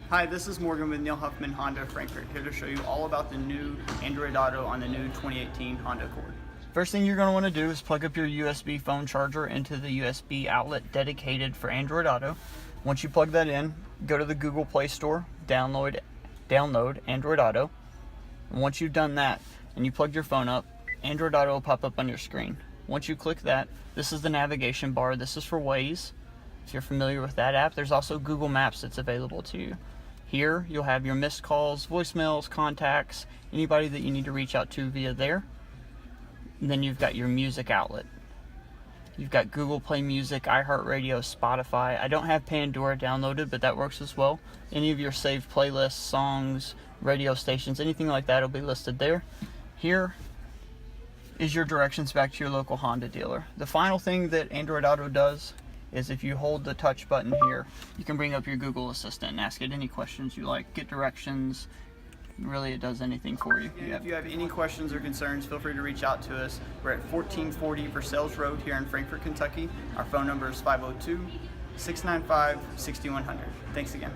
Hi, this is Morgan with Neil Huffman Honda Frankfurt, here to show you all about the new Android Auto on the new 2018 Honda Accord. First thing you're going to want to do is plug up your USB phone charger into the USB outlet dedicated for Android Auto. Once you plug that in, go to the Google Play Store, download Android Auto. And once you've done that and you plugged your phone up, Android Auto will pop up on your screen. Once you click that, this is the navigation bar. This is for Waze. If you're familiar with that app, there's also Google Maps that's available to you. Here, you'll have your missed calls, voicemails, contacts, anybody that you need to reach out to via there. And then you've got your music outlet. You've got Google Play Music, iHeartRadio, Spotify. I don't have Pandora downloaded, but that works as well. Any of your saved playlists, songs, radio stations, anything like that will be listed there. Here is your directions back to your local Honda dealer. The final thing that Android Auto does is if you hold the touch button here, you can bring up your Google Assistant and ask it any questions you like, get directions. Really, it does anything for you. If you have any questions or concerns, feel free to reach out to us. We're at 1440 Versailles Road here in Frankfort, Kentucky. Our phone number is 502-695-6100. Thanks again.